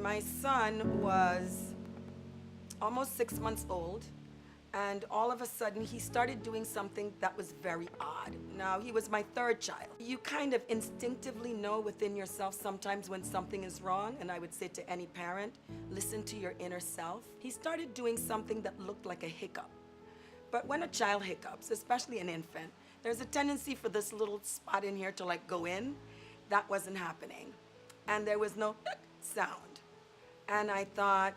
My son was almost 6 months old, and all of a sudden he started doing something that was very odd. Now, he was my third child. You kind of instinctively know within yourself sometimes when something is wrong, and I would say to any parent, listen to your inner self. He started doing something that looked like a hiccup. But when a child hiccups, especially an infant, there's a tendency for this little spot in here to like go in. That wasn't happening. And there was no sound. And I thought,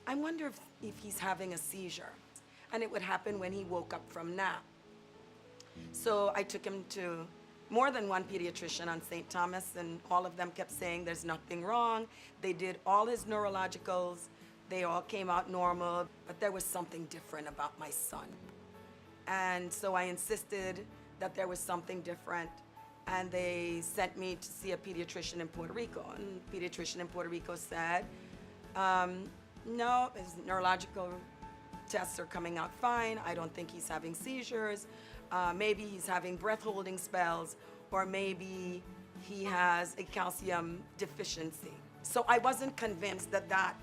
I wonder if he's having a seizure. And it would happen when he woke up from nap. So I took him to more than one pediatrician on St. Thomas, and all of them kept saying there's nothing wrong. They did all his neurologicals. They all came out normal, but there was something different about my son. And so I insisted that there was something different, and they sent me to see a pediatrician in Puerto Rico. And the pediatrician in Puerto Rico said, no, his neurological tests are coming out fine. I don't think he's having seizures. Maybe he's having breath-holding spells, or maybe he has a calcium deficiency. So I wasn't convinced that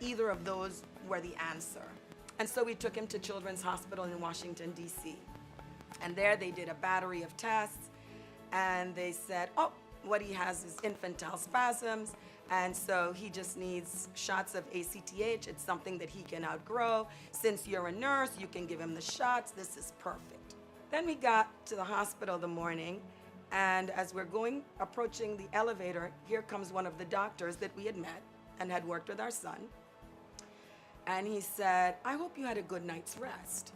either of those were the answer. And so we took him to Children's Hospital in Washington, D.C. And there they did a battery of tests, and they said, oh, what he has is infantile spasms, and so he just needs shots of ACTH. It's something that he can outgrow. Since you're a nurse, you can give him the shots. This is perfect. Then we got to the hospital the morning, and as we're approaching the elevator, here comes one of the doctors that we had met and had worked with our son. And he said, I hope you had a good night's rest.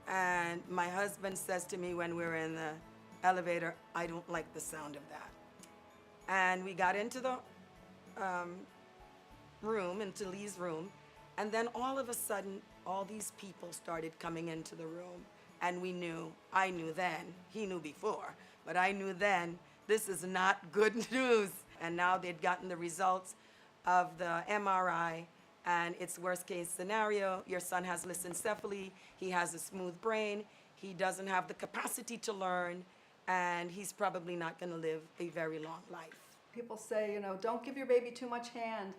And my husband says to me when we were in the elevator, I don't like the sound of that. And we got into the room, into Lee's room, and then all of a sudden, all these people started coming into the room, and I knew then, he knew before, but I knew then, this is not good news. And now they'd gotten the results of the MRI, and it's worst case scenario. Your son has lissencephaly, he has a smooth brain, he doesn't have the capacity to learn, and he's probably not going to live a very long life. People say, don't give your baby too much hand.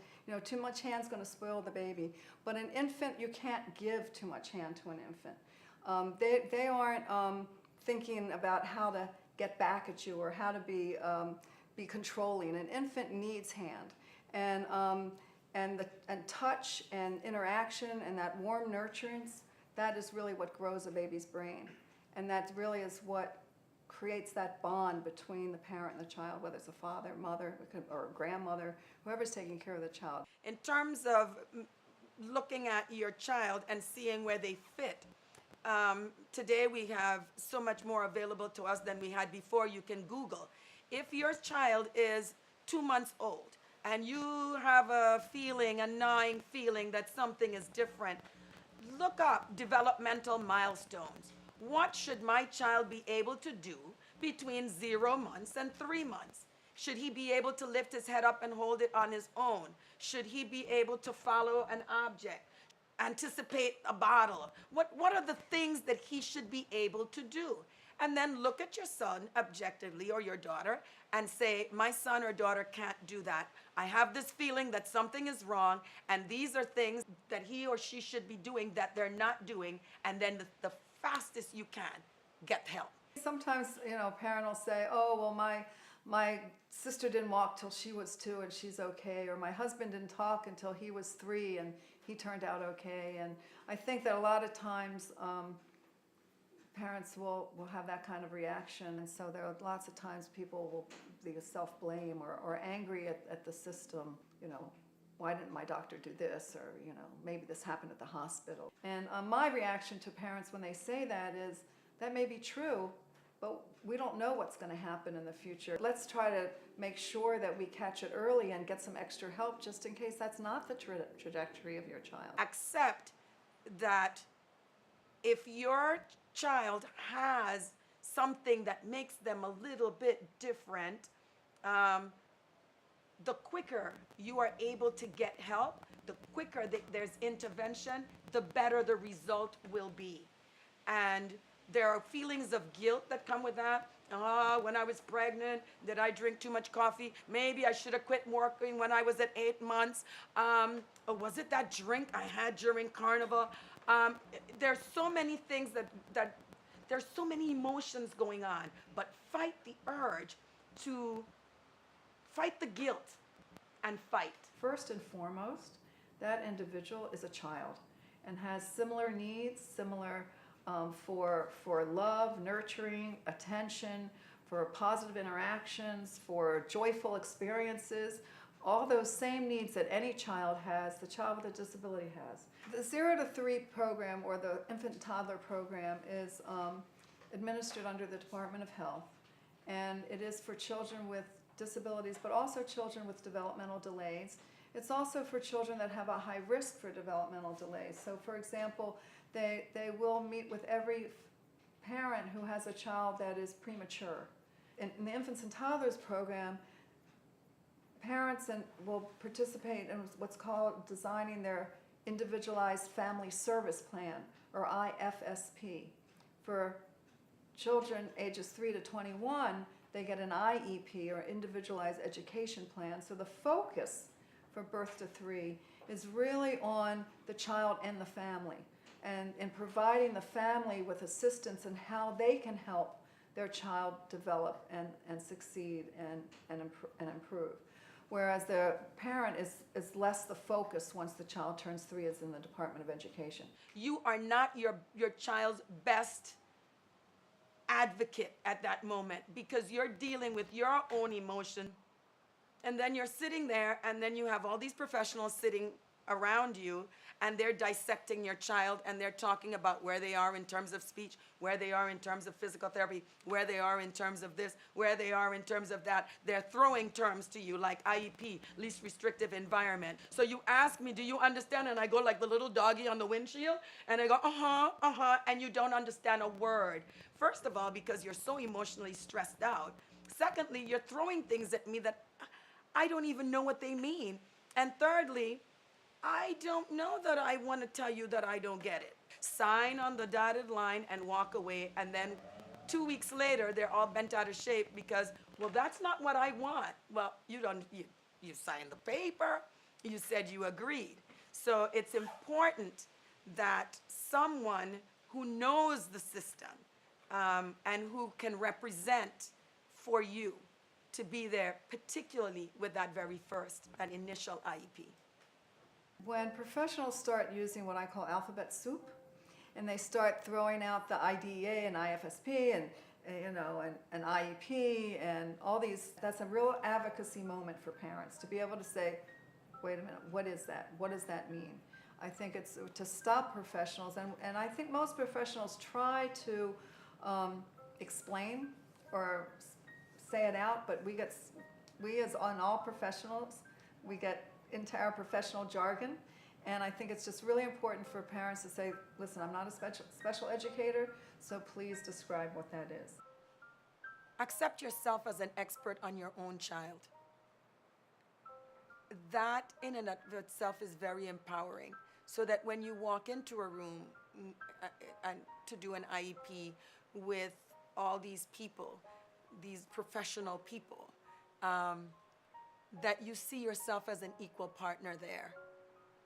Too much hand's going to spoil the baby. But an infant, you can't give too much hand to an infant. They aren't thinking about how to get back at you or how to be controlling. An infant needs hand, and touch and interaction and that warm nurturance. That is really what grows a baby's brain, and that really is what creates that bond between the parent and the child, whether it's a father, mother, or a grandmother, whoever's taking care of the child. In terms of looking at your child and seeing where they fit, today we have so much more available to us than we had before. You can Google. If your child is 2 months old and you have a gnawing feeling that something is different, look up developmental milestones. What should my child be able to do between 0 months and 3 months? Should he be able to lift his head up and hold it on his own? Should he be able to follow an object, anticipate a bottle? What are the things that he should be able to do? And then look at your son objectively, or your daughter, and say, my son or daughter can't do that. I have this feeling that something is wrong, and these are things that he or she should be doing that they're not doing, and then the fastest you can, get help. Sometimes, a parent will say, oh, well, my sister didn't walk till she was 2 and she's okay, or my husband didn't talk until he was 3 and he turned out okay. And I think that a lot of times parents will have that kind of reaction, and so there are lots of times people will be self-blame or angry at the system. Why didn't my doctor do this? Or, maybe this happened at the hospital. And my reaction to parents when they say that is, that may be true, but we don't know what's going to happen in the future. Let's try to make sure that we catch it early and get some extra help just in case that's not the trajectory of your child. Accept that if your child has something that makes them a little bit different, the quicker you are able to get help, the quicker there's intervention, the better the result will be. And there are feelings of guilt that come with that. When I was pregnant, did I drink too much coffee? Maybe I should have quit working when I was at 8 months. Or was it that drink I had during carnival? There's so many things that there's so many emotions going on. But fight the urge to fight the guilt and fight. First and foremost, that individual is a child and has similar needs, similar for love, nurturing, attention, for positive interactions, for joyful experiences, all those same needs that any child has, the child with a disability has. The 0 to 3 program, or the infant and toddler program, is administered under the Department of Health, and it is for children with disabilities, but also children with developmental delays. It's also for children that have a high risk for developmental delays. So, for example, they will meet with every parent who has a child that is premature. In the Infants and Toddlers program, parents will participate in what's called designing their Individualized Family Service Plan, or IFSP. For children ages 3 to 21, they get an IEP, or Individualized Education Plan. So the focus for birth to 3 is really on the child and the family, and in providing the family with assistance in how they can help their child develop and succeed and improve. Whereas the parent is less the focus once the child turns 3, as in the Department of Education. You are not your child's best advocate at that moment, because you're dealing with your own emotion, and then you're sitting there, and then you have all these professionals sitting around you, and they're dissecting your child, and they're talking about where they are in terms of speech, where they are in terms of physical therapy, where they are in terms of this, where they are in terms of that. They're throwing terms to you like IEP, least restrictive environment. So you ask me, do you understand? And I go like the little doggy on the windshield, and I go, and you don't understand a word. First of all, because you're so emotionally stressed out. Secondly, you're throwing things at me that I don't even know what they mean. And thirdly, I don't know that I want to tell you that I don't get it. Sign on the dotted line and walk away, and then 2 weeks later, they're all bent out of shape because, well, that's not what I want. Well, you signed the paper, you said you agreed. So it's important that someone who knows the system and who can represent for you to be there, particularly with that very first and initial IEP. When professionals start using what I call alphabet soup, and they start throwing out the IDEA and IFSP and and IEP and all these, that's a real advocacy moment for parents to be able to say, wait a minute, what is that? What does that mean? I think it's to stop professionals, and I think most professionals try to explain or say it out, but we as on all professionals, we get into our professional jargon, and I think it's just really important for parents to say, listen, I'm not a special educator, so please describe what that is. Accept yourself as an expert on your own child. That in and of itself is very empowering, so that when you walk into a room and to do an IEP with all these people, these professional people, that you see yourself as an equal partner there.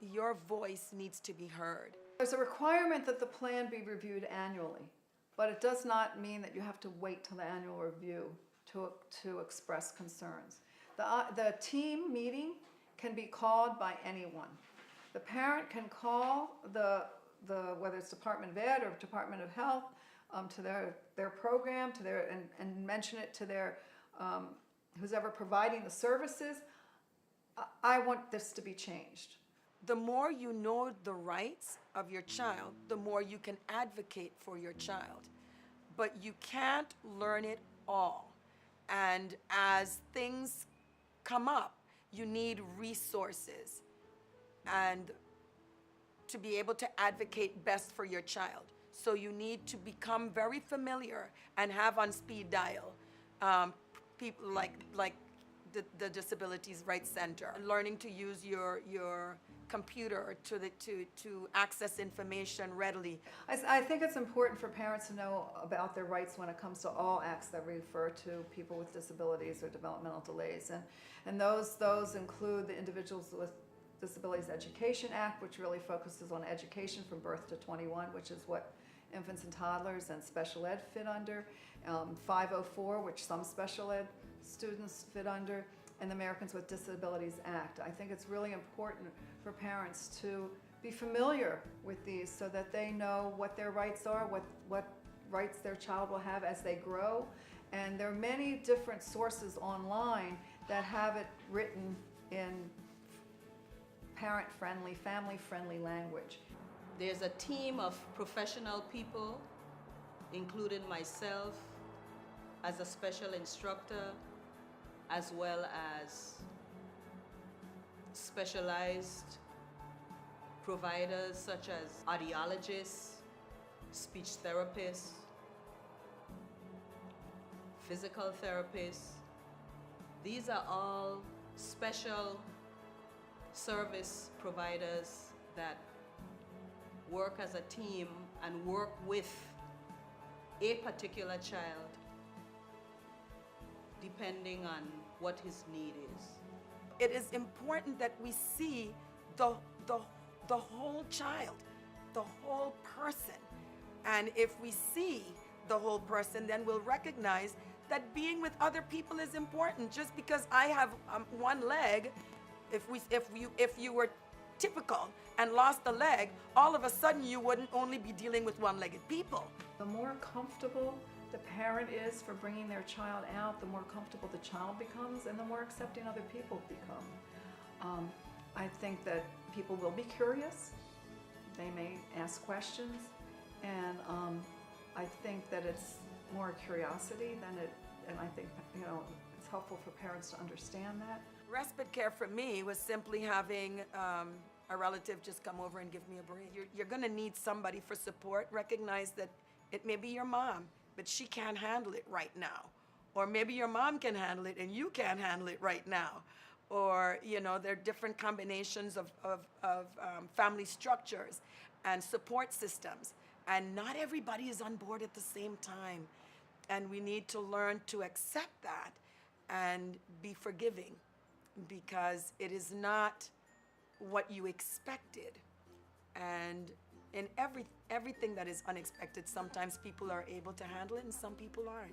Your voice needs to be heard. There's a requirement that the plan be reviewed annually, but it does not mean that you have to wait till the annual review to express concerns. The team meeting can be called by anyone. The parent can call whether it's Department of Ed or Department of Health, to their program, and mention it to their who's ever providing the services. I want this to be changed. The more you know the rights of your child, the more you can advocate for your child. But you can't learn it all. And as things come up, you need resources and to be able to advocate best for your child. So you need to become very familiar and have on speed dial people like the Disabilities Rights Center, learning to use your computer or to access information readily. I think it's important for parents to know about their rights when it comes to all acts that refer to people with disabilities or developmental delays. And those include the Individuals with Disabilities Education Act, which really focuses on education from birth to 21, which is what infants and toddlers and special ed fit under. 504, which some special ed students fit under, and the Americans with Disabilities Act. I think it's really important for parents to be familiar with these so that they know what their rights are, what rights their child will have as they grow. And there are many different sources online that have it written in parent-friendly, family-friendly language. There's a team of professional people, including myself as a special instructor, as well as specialized providers such as audiologists, speech therapists, physical therapists. These are all special service providers that work as a team and work with a particular child depending on what his need is. It is important that we see the whole child, the whole person. And if we see the whole person, then we'll recognize that being with other people is important. Just because I have one leg, if you were typical and lost a leg, all of a sudden you wouldn't only be dealing with one-legged people. The more comfortable the parent is for bringing their child out, the more comfortable the child becomes and the more accepting other people become. I think that people will be curious. They may ask questions, and I think that it's more curiosity than it, and I think, it's helpful for parents to understand that. Respite care for me was simply having a relative just come over and give me a break. You're gonna need somebody for support. Recognize that it may be your mom, but she can't handle it right now. Or maybe your mom can handle it and you can't handle it right now. Or, there are different combinations of family structures and support systems. And not everybody is on board at the same time. And we need to learn to accept that and be forgiving, because it is not what you expected. And in everything that is unexpected, sometimes people are able to handle it and some people aren't.